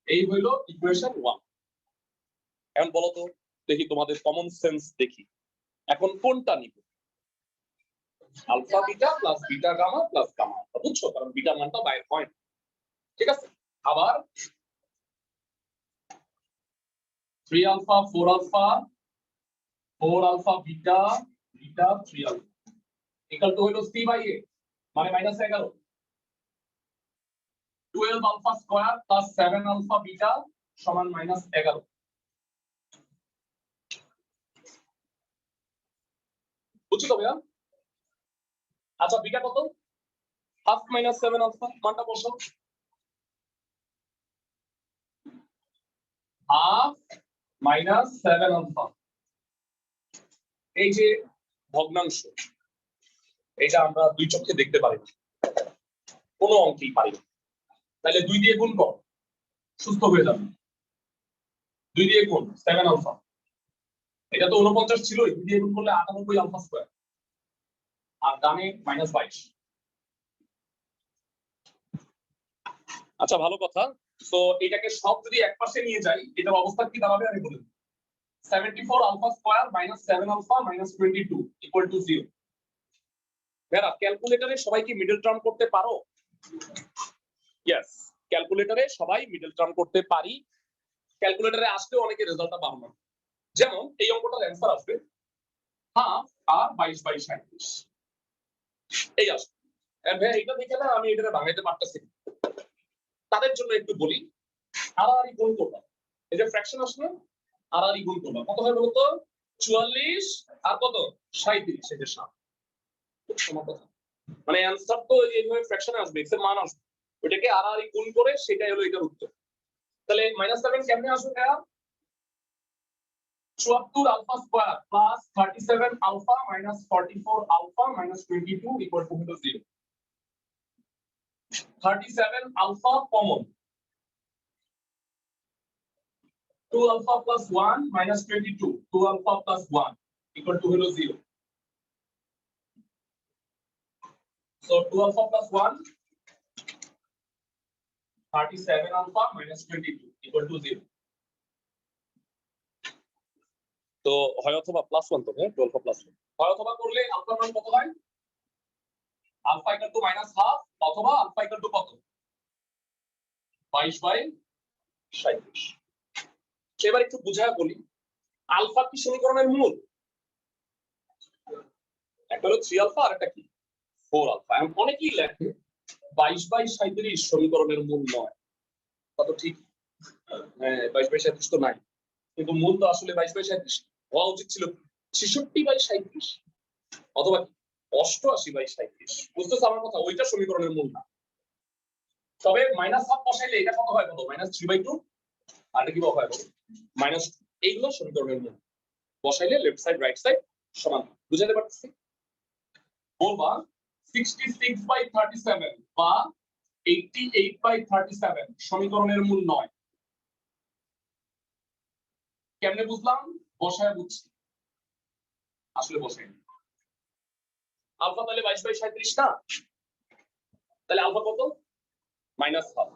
এই হইলো ইকুয়েশন 1 এখন বলো তো দেখি তোমাদের কমন সেন্স দেখি এখন কোনটা নিব alpha beta plus beta gamma plus gamma বুঝছো কারণ বিটা মানটা বাইরে হয় ঠিক আছে আবার 3 alpha 4 alpha 4 alpha beta beta 3 alpha equal to হলো c বাই a মানে -11 12 alpha square plus 7 alpha beta সমান -11 বুঝছো তো ভাইয়া আচ্ছা বিটা কত হাফ মাইনাস 7 আলফা মানটা বসো হাফ মাইনাস 7 আলফা এই যে ভগ্নাংশ এটা আমরা দুই চোখে দেখতে পারি না কোনো অঙ্কেই পারি না তাহলে 2 দিয়ে গুণ কর সুস্থ হয়ে যাবে। 2 দিয়ে গুণ 7 আলফা, এটা তো 49 ছিল, 2 দিয়ে গুণ করলে 98 আলফা স্কয়ার, আর ডানে -22। আচ্ছা ভালো কথা। তো এটাকে সব যদি একপাশে নিয়ে যাই, এটার অবস্থা কি দাঁড়াবে আমি বলি। 74 alpha square minus 7 alpha minus 22 equal to 0। বেরা ক্যালকুলেটরে সবাই কি মিডল টার্ম করতে পারো? ইয়েস, ক্যালকুলেটরে সবাই মিডল টার্ম করতে পারি। ক্যালকুলেটরে আসলেও অনেকে রেজাল্টটা পাবো না। যেমন এই অঙ্কটার অ্যান্সার আসবে হাফ আর 22/37 এই আসবে। ভাই এটা দেখে না আমি এটা ভাঙাইতে পারতেছি। তাদের জন্য একটু বলি, আড়াআড়ি গুণ করবা, এই যে ফ্র্যাকশন আসলে আড়াআড়ি গুণ করবা, কত হয় বলতো? 44 আর কত 37, এই যে 7। মানে অ্যান্সার তো এইভাবে ফ্র্যাকশনে আসবে, এক্স এর মান আসবে, ওইটাকে আড়াআড়ি গুণ করে সেটাই হলো এটার উত্তর। তাহলে -7 কেমনে আসবে ভাইয়া? 74 alpha square plus 37 alpha minus 44 alpha minus 22 equal to 0। 37 alpha common, 2 alpha plus 1 minus 22, 2 alpha plus 1 equal to 0. So 2 alpha plus 1, 37 alpha minus 22 equal to 0. তো হয় অথবা প্লাস 1 তো হ্যাঁ, 2 alpha plus 1 হয় অথবা করলে আলফা মান কত হয়? আলফা ইকুয়াল টু -হাফ অথবা আলফা ইকুয়াল টু কত? 22/37। এবার একটু বুঝায় বলি, আলফা কি সমীকরণের মূল? একটা হলো 3 আলফা আর একটা কি 4 আলফা। এখন অনেকেই লেখে 22/37 সমীকরণের মূল নয়। কত ঠিক? হ্যাঁ 22/37 তো নাই, কিন্তু মূল তো আসলে 22/37 হওয়া উচিত ছিল 66/37 অথবা 88/37। বুঝতেছ আমার কথা? ওইটা সমীকরণের মূল না। তবে -হাফ বসাইলে এটা কত হয় বলো? -3/2 আর এটা কি হয় বলো? -2। এইগুলো সমীকরণের মূল বসাইলে লেফট সাইড রাইট সাইড সমান। বুঝাতে পারতেছি? বলবা 66/37 বা 88/37 সমীকরণের মূল নয়। কেমনে বুঝলাম? বসায় বুঝছি, আসলে বসাই। আলফা তাহলে 22/37 না, তাহলে আলফা কত? -হাফ।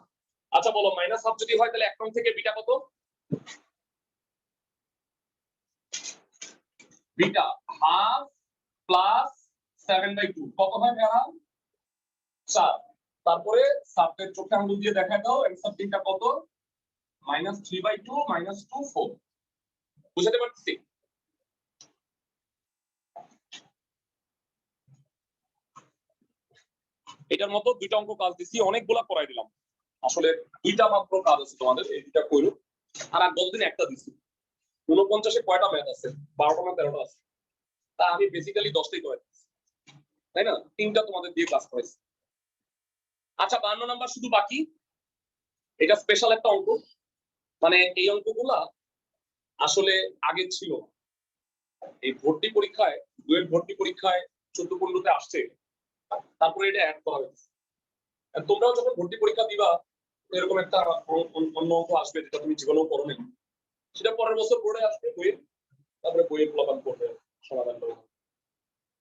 আচ্ছা বলো -হাফ যদি হয় তাহলে 1 নং থেকে বিটা কত? বিটা হাফ প্লাস 7/2 কত হয় ভাইয়া? 4। তারপরে সাবজেক্ট চোখে আঙ্গুল দিয়ে দেখায় দাও অ্যানসার তিনটা কত? -3/2 -2 4। বুঝাতে পারছি? এটার মতো দুইটা অঙ্ক কাজ দিছি, অনেকগুলা করাই দিলাম। আসলে দুইটা মাত্র কাজ আছে তোমাদের, এই দুইটা কইরো। আর আগ 10 দিন একটা দিছি। 49 এ কয়টা ম্যাথ আছে? 12টা না 13টা আছে। তা আমি বেসিক্যালি 10টাই করে দিছি, তাই না? তিনটা তোমাদের দিয়ে ক্লাস করাইছি। আচ্ছা 52 নাম্বার শুধু বাকি। এটা স্পেশাল একটা অঙ্ক, মানে এই অঙ্কগুলা আসলে আগে ছিল এই ভর্তি পরীক্ষায়, ডুয়েট ভর্তি পরীক্ষায় 14-15 তে আসছে, তারপরে এটা অ্যাড করা হয়েছে। তোমরাও যখন ভর্তি পরীক্ষা দিবা এরকম একটা অন্য অঙ্ক আসবে যেটা তুমি জীবনেও পড়ো নাই, সেটা পরের বছর বোর্ডে আসবে বইয়ের, তারপরে বইয়ের ফলাফল করবে, সমাধান করবে।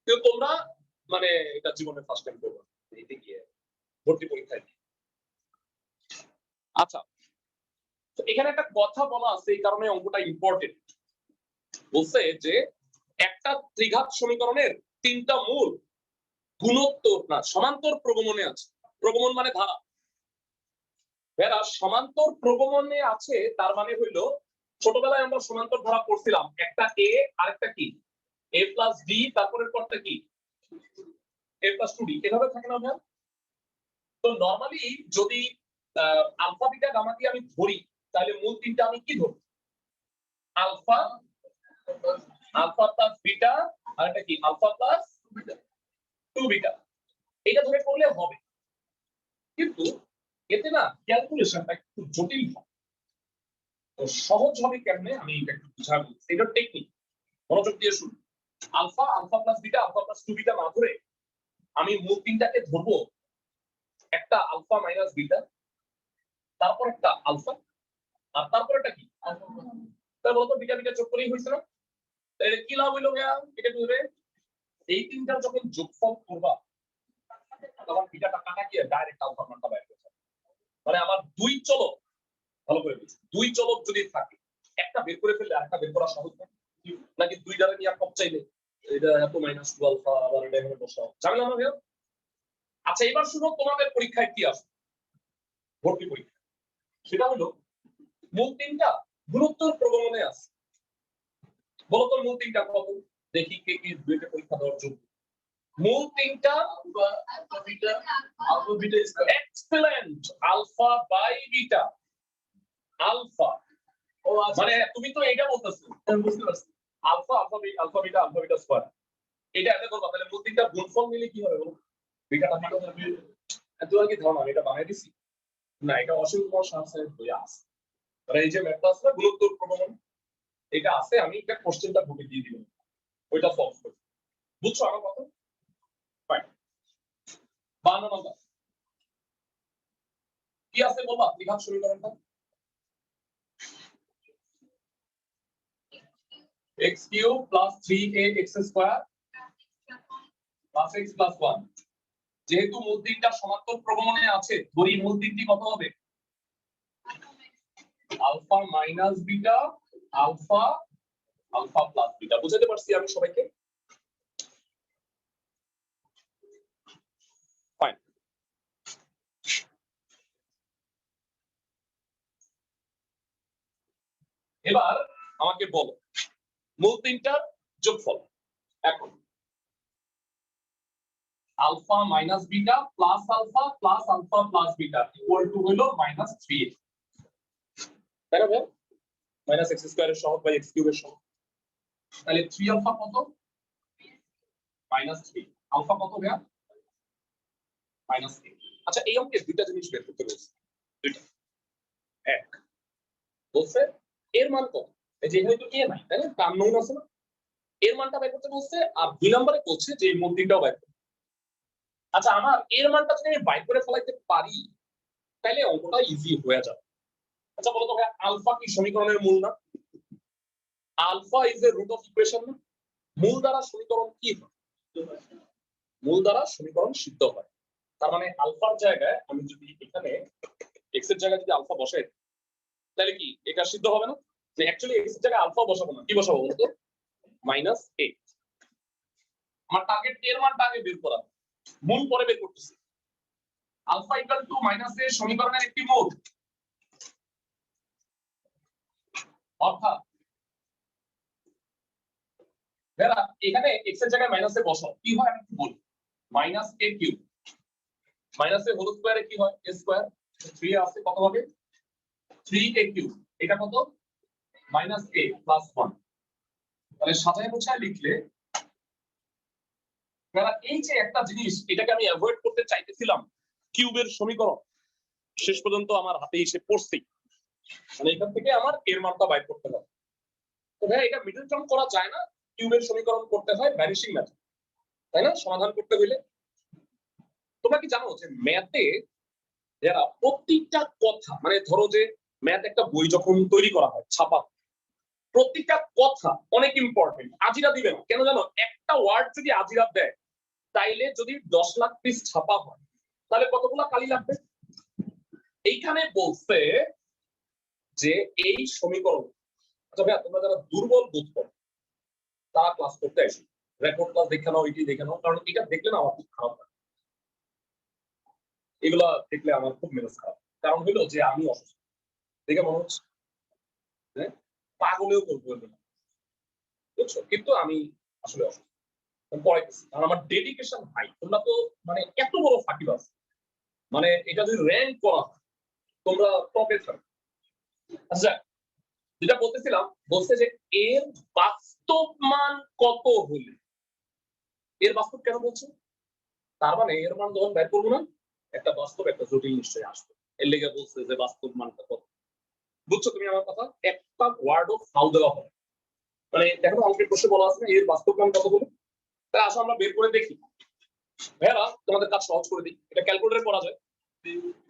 কিন্তু তোমরা মানে এটা জীবনে ফার্স্ট টাইম করবে এতে গিয়ে ভর্তি পরীক্ষায়। আচ্ছা তো এখানে একটা কথা বলা আছে, এই কারণে অঙ্কটা ইম্পর্টেন্ট। বলছে যে একটা ত্রিঘাত সমীকরণের তিনটা মূল গুণোত্তর না সমান্তর প্রগমনে আছে। প্রগমন মানে ধারা। এরা সমান্তর প্রগমনে আছে, তার মানে হইলো ছোটবেলায় আমরা সমান্তর ধারা পড়ছিলাম, একটা এ আরেকটা কি a প্লাস ডি, তারপরের পরটা কি a প্লাস 2d, এভাবে থাকে না ভাই? তো নরমালি যদি আলফা বিটা গামা দিয়ে আমি ধরি, তাহলে মূল তিনটা আমি কি ধরব? আলফা, আলফা প্লাস বিটা, আর এটা কি আলফা প্লাস 2 বিটা। এটা ধরে করলে হবে, কিন্তু এতে না ক্যালকুলেশনটা একটু জটিল হয়। তো সহজ হবে কেমনে আমি এটা একটু বুঝাবো, এটা টেকনিক, মনোযোগ দিয়ে শুনুন। Alpha, alpha plus beta, alpha plus 2 beta না ধরে আমি মূল তিনটাকে ধরবো, একটা আলফা মাইনাস বিটা, তারপর একটা আলফা, আর তারপরেটা কি তাহলে বলতো বিটা বিটা যোগ করেই হয়েছে না, তাহলে কি লাভ হইলো ভাইয়া? এটা কি হবে, এই তিনটার যখন যোগফল করবা তখন বিটাটা কাটা গিয়ে ডাইরেক্ট আলফা মানটা বের করতে হবে। মানে আমার দুই চলক, ভালো করে বুঝুন, দুই চলক যদি থাকে একটা বের করে ফেললে আরেকটা বের করা সহজ না, নাকি দুই দ্বারা নিয়ে কম চাইলে এটা এত -2 আলফা আবার এটা এখানে বসাও ঝামেলা না ভাইয়া? আচ্ছা এবার শুনো তোমাদের পরীক্ষায় কি আসবে, ভর্তি পরীক্ষা, সেটা হলো মূল তিনটা গুরুত্বের প্রবণে আছে। বলো তো মূল তিনটা কত, দেখি কে কি দুইটা পরীক্ষা দেওয়ার যোগ্য। মূল তিনটা alpha beta square. Excellent, alpha by beta. Alpha ও আচ্ছা, মানে তুমি তো এটা বলতেছো আমি বুঝতে পারছি। আলফা আলফা বিটা স্কয়ার, এটা এত করবা তাহলে মূল তিনটা গুণফল মিলে কি হবে বলো? বিটাটা ভালো হবে। এত আর কি ধারণা আমি এটা বানাই দিছি না, এটা অসীম কুমার শাহের বই আছে। মানে এই যে ম্যাথটা আছে না গুণোত্তর প্রবণ, এটা আছে, আমি একটা কোশ্চেনটা বুকে দিয়ে দিলাম, ওইটা সলভ করব। বুঝছো আমার কথা? ফাইন। 52 নম্বর কি আছে বলবা দ্বিঘাত সমীকরণটা? x cube plus 3ax square plus x plus 1, যেহেতু মূল তিনটা সমান্তর প্রগমনে আছে ধরি মূল তিনটি কত হবে? Alpha minus beta alpha alpha plus beta. বুঝাতে পারছি আমি সবাইকে? ফাইন। এবার আমাকে বলো মূল তিনটার যোগফল। এখন alpha minus beta plus alpha plus beta equal to হলো -3, তাই না ভাই? মাইনাস এক্স স্কয়ারের সহগ বাই এক্স কিউবের সহগ, তাহলে 3 আলফা কত? -3 আলফা কত ভাইয়া? -8। আচ্ছা এই অঙ্কে দুইটা জিনিস বের করতে বলছে, দুইটা। এক বলছে এর মান কত, এই যে এখানে তো এ নাই তাই না, তার নন আছে না, এর মানটা বের করতে বলছে। আর 2 নম্বরে বলছে যে এই মূল তিনটাও বের করতে। আচ্ছা আমার এর মানটা যদি আমি বাইর করে ফেলাইতে পারি তাহলে অঙ্কটা ইজি হয়ে যাবে। আচ্ছা বলো তো ভাই আলফা কি সমীকরণের মূল না? Alpha is a root of equation না? মূল দ্বারা সমীকরণ কি হয়? মূল দ্বারা সমীকরণ সিদ্ধ হয়। তার মানে আলফার জায়গায় আমি যদি এখানে এক্স এর জায়গায় যদি আলফা বসাই তাহলে কি এটা সিদ্ধ হবে না? যে অ্যাকচুয়ালি এক্স এর জায়গায় আলফা বসাবো না, কি বসাবো বলতো? -8। আমার টার্গেট এর মানটা আগে বের করা, মূল পরে বের করতেছি। আলফা ইকুয়াল টু -a সমীকরণের একটি মোড, অর্থাৎ যারা এখানে x এর জায়গায় -a বসাও কি হয় আমি একটু বলি। -a কিউব -a হোল স্কয়ারে কি হয়? a square. 3 আছে কত হবে? 3a cube. এটা কত? -a plus 1। তাহলে সাজায় গোছায় লিখলে যারা এই যে একটা জিনিস এটাকে আমি অ্যাভয়েড করতে চাইতেছিলাম কিউবের সমীকরণ, শেষ পর্যন্ত আমার হাতে এসে পড়ছে। মানে এখান থেকে আমার এর মানটা বাইর করতে হবে। তো ভাই এটা মিডল টার্ম করা যায় না, কিউবের সমীকরণ করতে হয় ভ্যানিশিং মেথড, তাই না? সমাধান করতে হইলে তোমরা কি জানো যে ম্যাথে যারা প্রত্যেকটা কথা, মানে ধরো যে ম্যাথ একটা বই যখন তৈরি করা হয় ছাপা, প্রত্যেকটা কথা অনেক ইম্পর্টেন্ট। আজিরা দিবে না কেন জানো? একটা ওয়ার্ড যদি আজিরা দেয় তাইলে যদি 10 লাখ পিস ছাপা হয় তাহলে কতগুলা কালি লাগবে? এইখানে বলছে যে এই সমীকরণ, আচ্ছা ভাইয়া তোমরা যারা দুর্বল বোধ করো তারা ক্লাস করতে আসি, রেকর্ড ক্লাস দেখে নাও, এটি দেখে নাও, কারণ এটা দেখলে না আমার খুব খারাপ লাগে। এগুলা দেখলে আমার খুব মেজাজ খারাপ, কারণ হলো যে আমি অসুস্থ দেখে মনে হচ্ছে হ্যাঁ পাগলেও করবো না, বুঝছো? কিন্তু আমি আসলে অসুস্থ, পড়াইতেছি কারণ আমার ডেডিকেশন হাই। তোমরা তো মানে এত বড় ফাঁকিবাজ, মানে এটা যদি র্যাঙ্ক করা হয় তোমরা টপে থাকবে। আচ্ছা যেটা বলতেছিলাম, বলছে যে এর বাস্তব মান কত হলে, এর বাস্তব কেন বলছে? তার মানে এর মান যখন বের করবো না একটা বাস্তব একটা জটিল নিশ্চয়ই আসবে, এর লেগে বলছে যে বাস্তব মানটা কত। বুঝছো তুমি আমার কথা? একটা ওয়ার্ড অফ হাউ দেওয়া হয়, মানে দেখো অঙ্কের প্রশ্নে বলা আছে না এর বাস্তব মান কত হলো, তাই আসলে আমরা বের করে দেখি। ভাইয়া তোমাদের কাজ সহজ করে দিই, এটা ক্যালকুলেটরে করা যায়।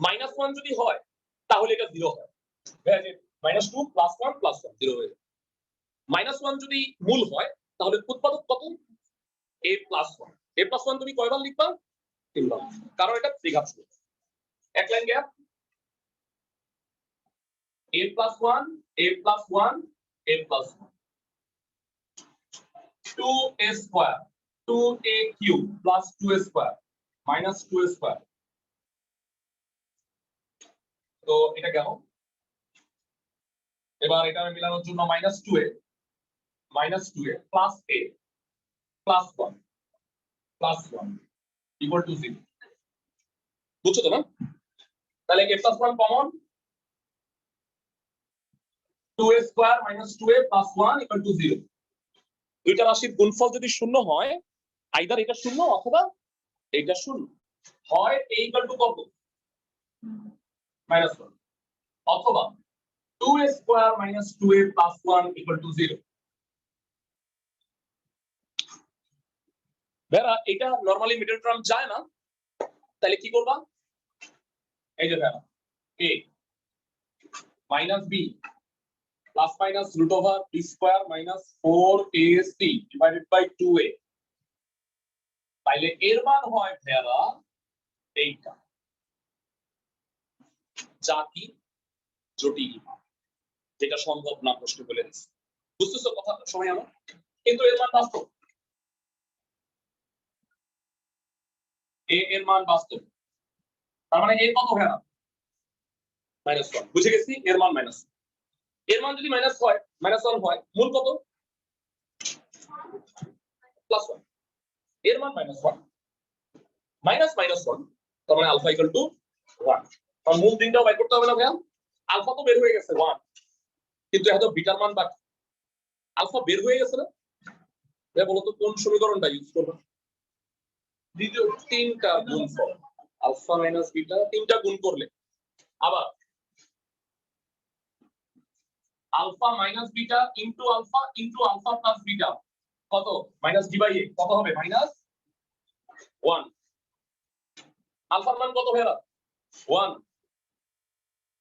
-1 যদি হয় তাহলে এটা 0 হয়। ভাইয়া যে -2 +1 +1 0 হয়ে যাবে। -1 যদি মূল হয় তাহলে উৎপাদক কত? a + 1। a + 1 তুমি কয়বার লিখবা? 3 বার, কারণ এটা ত্রিঘাত সূত্র। এক line gap, a + 1 a + 1 a + 1 2a square 2a cube plus 2a square minus 2a square. তো এটা গেল। এবার এটা মেলানোর জন্য -2a plus a plus 1 plus 1 equal to 0। বুঝছো তো না? তাহলে a + 1 common, 2a square minus 2a plus 1 equal to 0। দুইটা রাশির গুণফল যদি শূন্য হয়, আইদার এটা শূন্য অথবা এটা শূন্য হয়, a ইকুয়াল টু কত? -1 অথবা 2a square minus 2a plus 1 equal to 0। Bera এটা নরমালি মিডল টার্ম যায় না, তাহলে কি করবা? এই যে বেরা a minus b plus minus root over b square minus 4ac divided by 2a। তাইলে এর মান হয় বেরা এইটা, যা কি জটিল মান, যেটা সম্ভব না প্রশ্ন বলে দিচ্ছে। বুঝতেছো কথা সবাই আমার? কিন্তু এর মান বাস্তব, এর মান বাস্তব। তার মানে এর কত হয়? -1। বুঝে গেছি, এর মান মাইনাস। এর মান যদি মাইনাস হয়, -1 হয়, মূল কত? +1। এর মান -1 মাইনাস -1, তার মানে আলফা ইকুয়াল টু 1। তার মূল তিনটাও বের করতে হবে না ভাইয়া? আলফা তো বের হয়ে গেছে 1, কিন্তু এখন বিটার মান বাকি। আলফা বের হয়ে গেছে না? ভাইয়া বলো তো কোন সমীকরণটা ইউজ করব? দ্বিতীয় তিনটা গুণফল, আলফা মাইনাস বিটা, তিনটা গুণ করলে আবার alpha minus beta into alpha plus beta কত? -d/a কত হবে? -1। আলফার মান কত ভাইয়া? 1।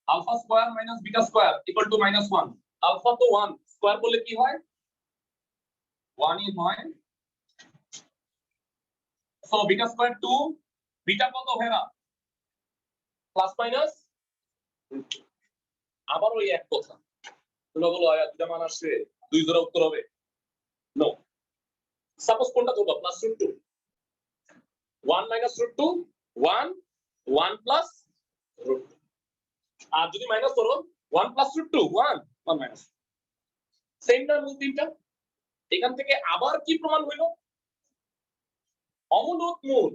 Alpha square minus beta square equal to -1। Alpha তো 1, স্কয়ার করলে কি হয়? 1ই হয়। সো বিটা স্কয়ার 2, বিটা কত ভাইয়া? Plus minus. আবার ওই এক কথা, তোমরা বলো দুটা মান আসছে, দুই জোড়া উত্তর হবে? নো। সাপোজ কোনটা ধরবা? +√2, 1 -√2, 1 1 +√2। আর যদি মাইনাস করো 1 +√2, 1 1 মাইনাস। সেম না মূল তিনটা? এখান থেকে আবার কি প্রমাণ হইল? অমূলক মূল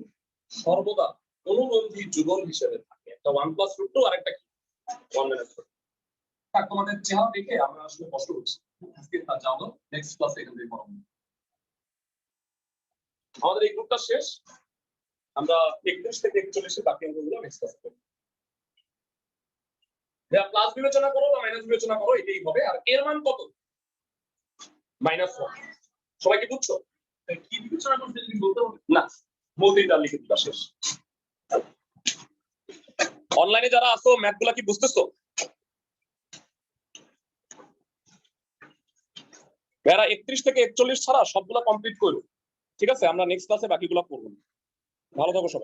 সর্বদা অনুবন্ধী যুগল হিসেবে থাকে। একটা 1 +√2 আর একটা কি 1 -√2। থাক, তোমাদের চেহারা দেখে আমরা আসলে কষ্ট হচ্ছে। আজকে তা যাও, নেক্সট ক্লাসে এখান থেকে পড়াবো। আমাদের এই গ্রুপটা শেষ, আমরা 31 থেকে 41 বাকি অঙ্কগুলো নেক্সট ক্লাসে করব। প্লাস বিবেচনা করো বা মাইনাস বিবেচনা করো, এটাই হবে। আর এর মান কত? -1। সবাই কি বুঝছো? কি বিবেচনা করতে যদি বলতে হবে না, মূল তিনটা লিখে দিবা, শেষ। অনলাইনে যারা আছো ম্যাথগুলা কি বুঝতেছো? যারা 31 থেকে 41 ছাড়া সবগুলা কমপ্লিট করো, ঠিক আছে? আমরা নেক্সট ক্লাসে বাকিগুলো করব। ভালো থাকো সবাই।